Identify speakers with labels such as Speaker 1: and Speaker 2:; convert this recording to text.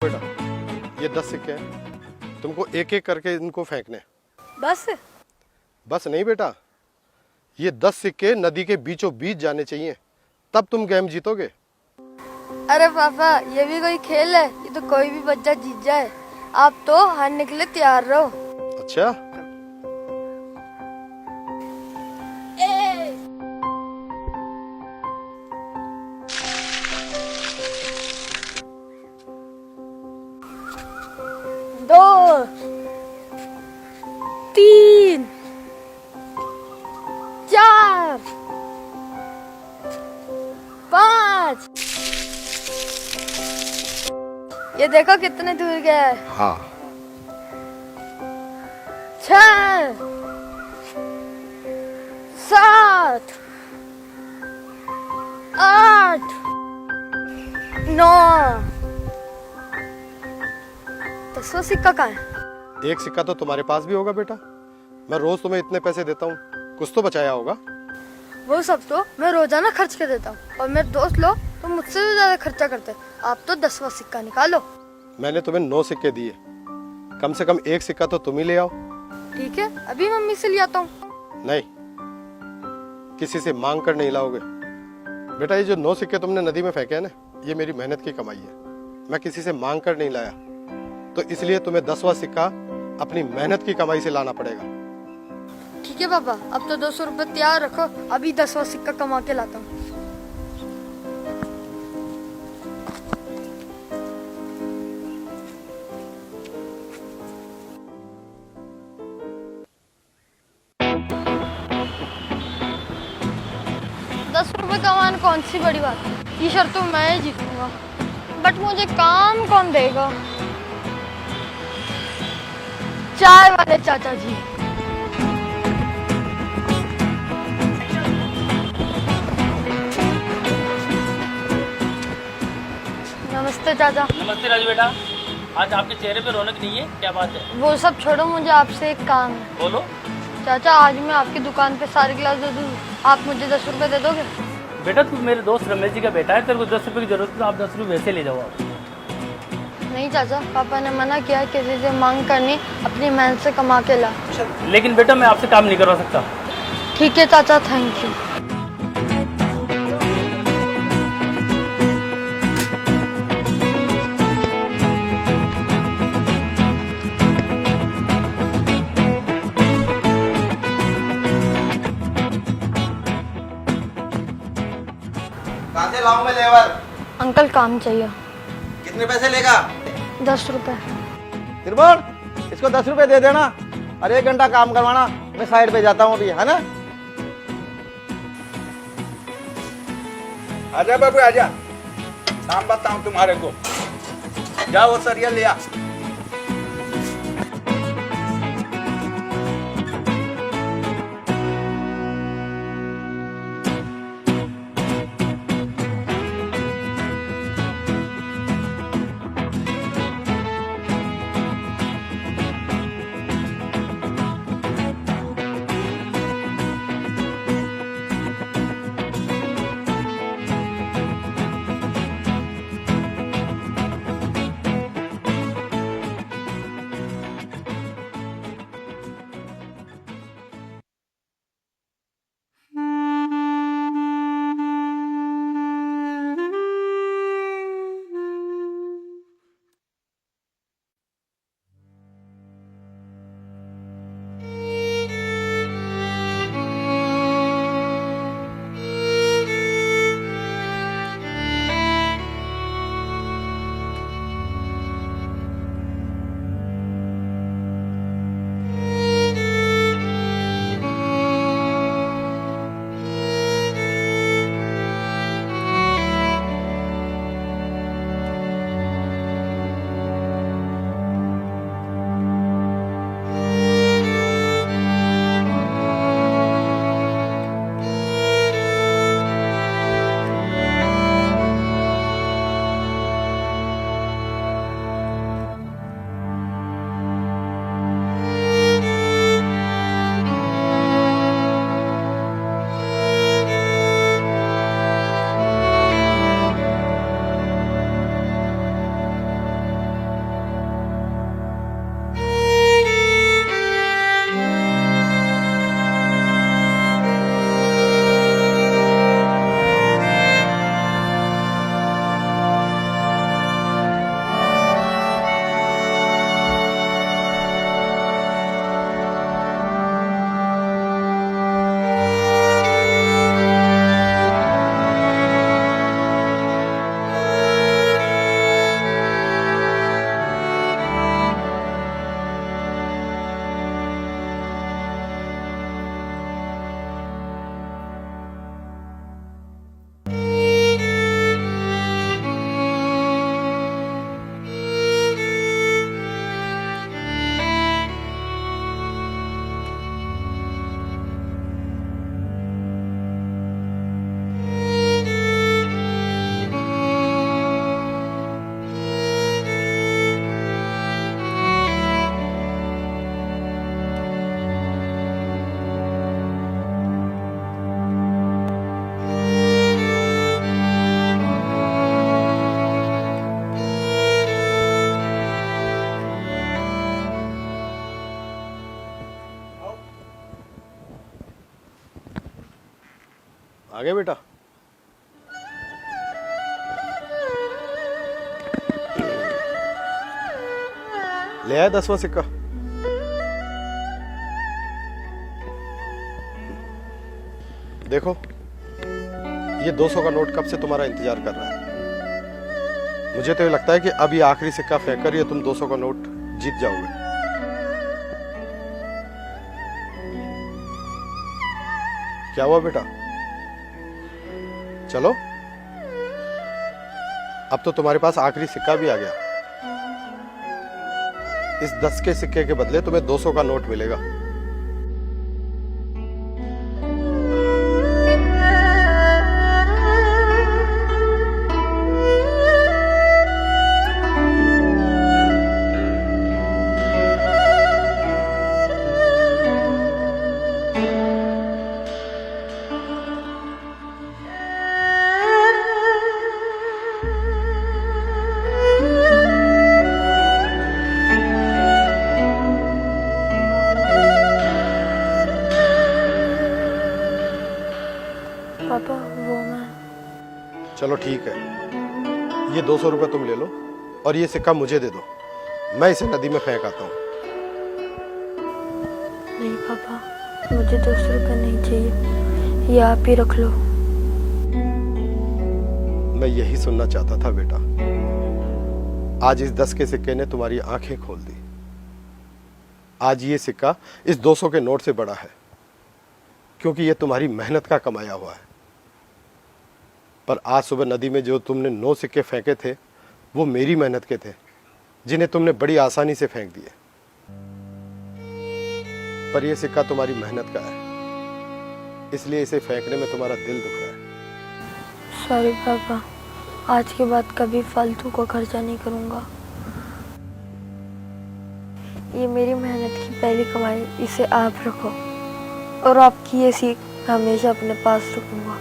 Speaker 1: बेटा ये 10 सिक्के हैं, तुमको एक एक करके इनको फेंकने।
Speaker 2: बस
Speaker 1: बस नहीं बेटा, ये 10 सिक्के नदी के बीचों बीच जाने चाहिए, तब तुम गेम जीतोगे।
Speaker 2: अरे पापा, ये भी कोई खेल है? ये तो कोई भी बच्चा जीत जाए। आप तो हारने के लिए तैयार रहो।
Speaker 1: अच्छा
Speaker 2: दो, तीन, चार, पाँच। ये देखो कितने दूर गया है।
Speaker 1: हाँ,
Speaker 2: 6, 7, 8, 9। 10वां सिक्का कहाँ है?
Speaker 1: एक सिक्का तो तुम्हारे पास भी होगा बेटा, मैं रोज तुम्हें इतने पैसे देता हूँ, कुछ तो बचाया होगा।
Speaker 2: वो सब तो मैं रोजाना खर्च कर देता हूँ, और मेरे दोस्त लोग तो मुझसे भी ज्यादा खर्चा करते हैं। आप तो 10वां सिक्का निकालो।
Speaker 1: मैंने तुम्हें 9 सिक्के दिए, कम से कम एक सिक्का तो तुम ही ले आओ।
Speaker 2: ठीक है, अभी मम्मी से ले आता हूँ।
Speaker 1: नहीं, किसी से मांग कर नहीं लाओगे बेटा। ये जो 9 सिक्के तुमने नदी में फेंके हैं ना, ये मेरी मेहनत की कमाई है, मैं किसी से मांग कर नहीं लाया, तो इसलिए तुम्हें 10वां सिक्का अपनी मेहनत की कमाई से लाना पड़ेगा।
Speaker 2: ठीक है पापा, अब तो 200 रुपए तैयार रखो, अभी 10वां सिक्का कमा के लाता हूँ। ₹10 कमाना कौन सी बड़ी बात है, ये शर्त तो मैं ही जीतूंगा। बट मुझे काम कौन देगा? चाय वाले चाचा जी। नमस्ते चाचा।
Speaker 3: नमस्ते राजू बेटा, आज आपके चेहरे पे रौनक नहीं है, क्या बात है?
Speaker 2: वो सब छोड़ो, मुझे आपसे एक काम है।
Speaker 3: बोलो।
Speaker 2: चाचा, आज मैं आपकी दुकान पे सारे गिलास दे दूँ, आप मुझे 10 रुपए दे दोगे?
Speaker 3: बेटा तू मेरे दोस्त रमेश जी का बेटा है, तेरे को 10 रुपये की जरूरत है तो आप 10 रुपये वैसे ले जाओ आप।
Speaker 2: नहीं चाचा, पापा ने मना किया, किसी से मांग करनी, अपनी मेहनत से कमा के ला।
Speaker 3: लेकिन बेटा मैं आपसे काम नहीं करवा सकता।
Speaker 2: ठीक है चाचा, थैंक यू।
Speaker 4: कहाँ से लाऊं मैं लेबर?
Speaker 2: अंकल काम चाहिए।
Speaker 4: कितने पैसे लेगा?
Speaker 2: 10 रुपए।
Speaker 4: त्रिभुवन, इसको 10 रुपए दे देना और 1 घंटा काम करवाना। मैं साइड पे जाता हूँ अभी, है ना?
Speaker 5: आजा बाबू आजा, काम बताऊं तुम्हारे को। जाओ वो सरिया ले आ।
Speaker 1: आ गए बेटा? ले आया 10वां सिक्का? देखो, ये 200 का नोट कब से तुम्हारा इंतजार कर रहा है। मुझे तो ये लगता है कि अब ये आखिरी सिक्का फेंक कर ये तुम 200 का नोट जीत जाओगे। क्या हुआ बेटा? चलो, अब तो तुम्हारे पास आखिरी सिक्का भी आ गया। इस 10 के सिक्के के बदले तुम्हें 200 का नोट मिलेगा।
Speaker 2: पापा वो मैं।
Speaker 1: चलो ठीक है, ये 200 रुपए तुम ले लो और ये सिक्का मुझे दे दो। मैं इसे नदी में फेंक आता हूँ।
Speaker 2: नहीं पापा, मुझे 200 रुपये नहीं चाहिए, ये आप ही रख लो।
Speaker 1: मैं यही सुनना चाहता था बेटा। आज इस 10 के सिक्के ने तुम्हारी आंखें खोल दी। आज ये सिक्का इस 200 के नोट से बड़ा है, क्योंकि ये तुम्हारी मेहनत का कमाया हुआ है। पर आज सुबह नदी में जो तुमने 9 सिक्के फेंके थे, वो मेरी मेहनत के थे, जिन्हें तुमने बड़ी आसानी से फेंक दिए। पर यह सिक्का तुम्हारी मेहनत का है, इसलिए इसे फेंकने में तुम्हारा दिल दुख रहा है।
Speaker 2: सॉरी पापा, आज के बाद कभी फालतू का खर्चा नहीं करूँगा। ये मेरी मेहनत की पहली कमाई, इसे आप रखो और आपकी ये सीख हमेशा अपने पास रखूँगा।